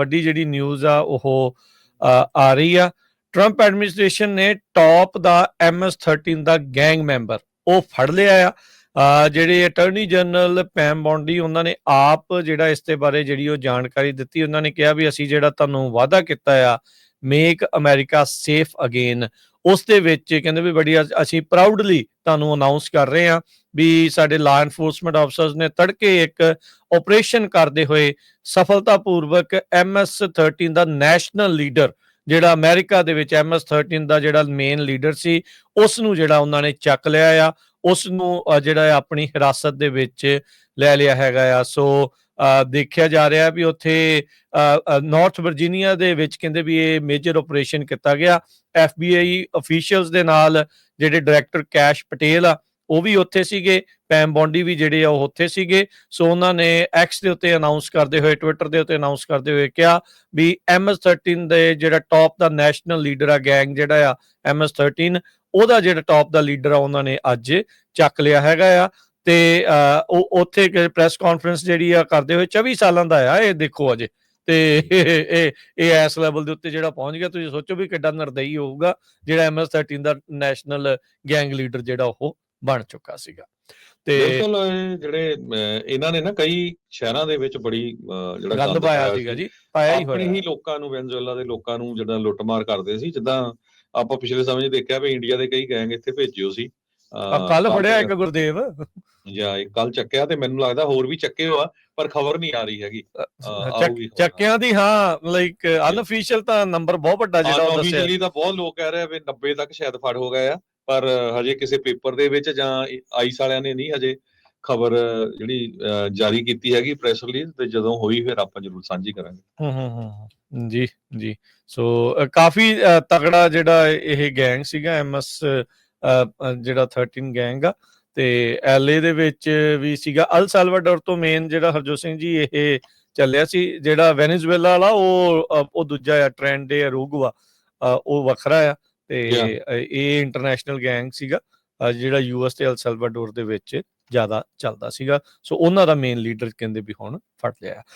ਵੱਡੀ ਜਿਹੜੀ ਨਿਊਜ਼ ਆ ਉਹ ਆ ਰਹੀ ਆ। ਟਰੰਪ ਐਡਮਿਨਿਸਟ੍ਰੇਸ਼ਨ ਨੇ ਟੌਪ ਦਾ MS-13 ਦਾ ਗੈਂਗ ਮੈਂਬਰ ਉਹ ਫੜ ਲਿਆ ਆ। ਜਿਹੜੇ ਅਟਰਨੀ ਜਨਰਲ ਪੈਮ ਬੌਂਡੀ ਉਹਨਾਂ ਨੇ ਆਪ ਜਿਹੜਾ ਇਸ ਦੇ ਬਾਰੇ ਜਿਹੜੀ ਉਹ ਜਾਣਕਾਰੀ ਦਿੱਤੀ। ਉਹਨਾਂ ਨੇ ਕਿਹਾ ਵੀ ਅਸੀਂ ਜਿਹੜਾ ਤੁਹਾਨੂੰ ਵਾਅਦਾ ਕੀਤਾ ਆ ਮੇਕ ਅਮਰੀਕਾ ਸੇਫ ਅਗੇਨ, ਉਸ ਦੇ ਵਿੱਚ ਕਹਿੰਦੇ ਵੀ ਬੜੀ ਅਸੀਂ ਪ੍ਰਾਊਡਲੀ ਤੁਹਾਨੂੰ ਅਨਾਊਂਸ ਕਰ ਰਹੇ ਹਾਂ ਵੀ ਸਾਡੇ ਲਾ ਐਨਫੋਰਸਮੈਂਟ ਆਫਸਰਸ ਨੇ ਤੜਕੇ ਇੱਕ ਆਪਰੇਸ਼ਨ ਕਰਦੇ ਹੋਏ ਸਫਲਤਾਪੂਰਵਕ MS-13 ਦਾ ਨੈਸ਼ਨਲ ਲੀਡਰ ਜਿਹੜਾ ਅਮਰੀਕਾ ਦੇ ਵਿੱਚ MS-13 ਦਾ ਜਿਹੜਾ ਮੇਨ ਲੀਡਰ ਸੀ ਉਸ ਨੂੰ ਜਿਹੜਾ ਉਹਨਾਂ ਨੇ ਚੱਕ ਲਿਆ ਆ, ਉਸ ਨੂੰ ਜਿਹੜਾ ਆਪਣੀ ਹਿਰਾਸਤ ਦੇ ਵਿੱਚ ਲੈ ਲਿਆ ਹੈਗਾ ਆ। ਸੋ ਦੇਖਿਆ ਜਾ ਰਿਹਾ ਵੀ ਉੱਥੇ ਨਾਰਥ ਵਰਜੀਨੀਆ ਦੇ ਵਿੱਚ ਕਹਿੰਦੇ ਵੀ ਇਹ ਮੇਜਰ ਆਪਰੇਸ਼ਨ ਕੀਤਾ ਗਿਆ। FBI ਅਫੀਸ਼ੀਅਲਸ ਦੇ ਨਾਲ ਜਿਹੜੇ ਡਾਇਰੈਕਟਰ ਕੈਸ਼ ਪਟੇਲ ਆ ਉਹ ਵੀ ਉੱਥੇ ਸੀਗੇ, ਪੈਮ ਬੌਂਡੀ ਵੀ ਜਿਹੜੇ ਆ ਉਹ ਉੱਥੇ ਸੀਗੇ। ਸੋ ਉਹਨਾਂ ਨੇ ਐਕਸ ਦੇ ਉੱਤੇ ਅਨਾਊਂਸ ਕਰਦੇ ਹੋਏ, ਟਵਿੱਟਰ ਦੇ ਉੱਤੇ ਅਨਾਊਂਸ ਕਰਦੇ ਹੋਏ ਕਿਹਾ ਵੀ MS-13 ਦੇ ਜਿਹੜਾ ਟੌਪ ਦਾ ਨੈਸ਼ਨਲ ਲੀਡਰ ਆ ਗੈਂਗ ਜਿਹੜਾ ਆ MS-13 ਉਹਦਾ ਜਿਹੜਾ ਟੌਪ ਦਾ ਲੀਡਰ ਆ ਉਹਨਾਂ ਨੇ ਅੱਜ ਚੱਕ ਲਿਆ ਹੈਗਾ ਆ। ਤੇ ਉਹ ਉੱਥੇ ਪ੍ਰੈਸ ਕਾਨਫਰੰਸ ਜਿਹੜੀ ਆ ਕਰਦੇ ਹੋਏ 24 ਸਾਲਾਂ ਦਾ ਆ ਇਹ, ਦੇਖੋ ਅਜੇ ਤੇ ਇਹ ਇਸ ਲੈਵਲ ਦੇ ਉੱਤੇ ਜਿਹੜਾ ਪਹੁੰਚ ਗਿਆ। ਤੁਸੀਂ ਸੋਚੋ ਵੀ ਕਿੱਡਾ ਨਿਰਦਈ ਹੋਊਗਾ ਜਿਹੜਾ MS-13 ਦਾ ਨੈਸ਼ਨਲ ਗੈਂਗ ਲੀਡਰ ਜਿਹੜਾ ਉਹ ਬਣ ਚੁੱਕਾ ਸੀਗਾ। ਤੇ ਜਿਹੜੇ ਇਹਨਾਂ ਨੇ ਨਾ ਕਈ ਸ਼ਹਿਰਾਂ ਦੇ ਵਿੱਚ ਬੜੀ ਜਿਹੜਾ ਗੰਦ ਪਾਇਆ ਸੀਗਾ ਜੀ, ਪਾਇਆ ਹੀ ਹੋਇਆ। ਹੀ ਲੋਕਾਂ ਨੂੰ, ਵੈਨਜ਼ੂਏਲਾ ਦੇ ਲੋਕਾਂ ਨੂੰ ਜਿਹੜਾ ਲੁੱਟਮਾਰ ਕਰਦੇ ਸੀ, ਜਿੱਦਾਂ ਆਪਾਂ ਪਿਛਲੇ ਸਮੇਂ 'ਚ ਦੇਖਿਆ ਵੀ ਇੰਡੀਆ ਦੇ ਕਈ ਗੈਂਗ ਇੱਥੇ ਭੇਜਿਓ ਸੀ। ਕੱਲ ਫੜਿਆ ਇੱਕ ਗੁਰਦੇਵ ਜਾਂ ਕੱਲ ਚੱਕਿਆ ਤੇ ਮੈਨੂੰ ਲੱਗਦਾ ਹੋਰ ਵੀ ਚੱਕੇ ਹੋਆ, ਪਰ ਖਬਰ ਨਹੀਂ ਆ ਰਹੀ ਹੈਗੀ ਚੱਕਿਆਂ ਦੀ। ਹਾਂ, ਲਾਈਕ ਅਨਅਫੀਸ਼ੀਅਲ ਤਾਂ ਨੰਬਰ ਬਹੁਤ ਵੱਡਾ ਜਿਹੜਾ ਉਹ ਦੱਸਿਆ ਤਾਂ ਬਹੁਤ ਲੋਕ ਕਹਿ ਰਹੇ ਵੀ 90 ਤੱਕ ਸ਼ਾਇਦ ਫੜ ਹੋ ਗਏ ਆ, ਪਰ ਹਜੇ ਕਿਸੇ ਪੇਪਰ ਦੇ ਵਿੱਚ ਜਾਂ ਆਈਸ ਵਾਲਿਆਂ ਨੇ ਨਹੀਂ ਹਜੇ ਖਬਰ ਜਿਹੜੀ ਜਾਰੀ ਕੀਤੀ ਹੈਗੀ ਪ੍ਰੈਸ ਰਿਲੀਜ਼, ਤੇ ਜਦੋਂ ਹੋਈ ਫਿਰ ਆਪਾਂ ਜ਼ਰੂਰ ਸਾਂਝੀ ਕਰਾਂਗੇ। ਜੀ ਜੀ। ਸੋ ਕਾਫੀ ਤਗੜਾ ਜਿਹੜਾ ਇਹ ਗੈਂਗ ਸੀਗਾ ਜਿਹੜਾ 13 ਗੈਂਗ ਆ, ਤੇ LA ਦੇ ਵਿੱਚ ਵੀ ਸੀਗਾ। ਅਲ ਸੈਲਵਾਡੋਰ ਤੋਂ ਮੇਨ ਜਿਹੜਾ ਹਰਜੋਤ ਸਿੰਘ ਜੀ ਇਹ ਚੱਲਿਆ ਸੀ। ਜਿਹੜਾ ਵੈਨੇਜ਼ੁਏਲਾ ਵਾਲਾ ਉਹ ਦੂਜਾ ਆ, ਟ੍ਰੈਂਡ ਅਰੂਗਵਾ, ਉਹ ਵੱਖਰਾ ਆ। ਤੇ ਇਹ ਇੰਟਰਨੈਸ਼ਨਲ ਗੈਂਗ ਸੀਗਾ ਜਿਹੜਾ US ਤੇ ਅਲ ਸੈਲਵਾਡੋਰ ਦੇ ਵਿੱਚ ਜ਼ਿਆਦਾ ਚੱਲਦਾ ਸੀਗਾ। ਸੋ ਉਹਨਾਂ ਦਾ ਮੇਨ ਲੀਡਰ ਕਹਿੰਦੇ ਵੀ ਹੁਣ ਫੜ ਲਿਆ।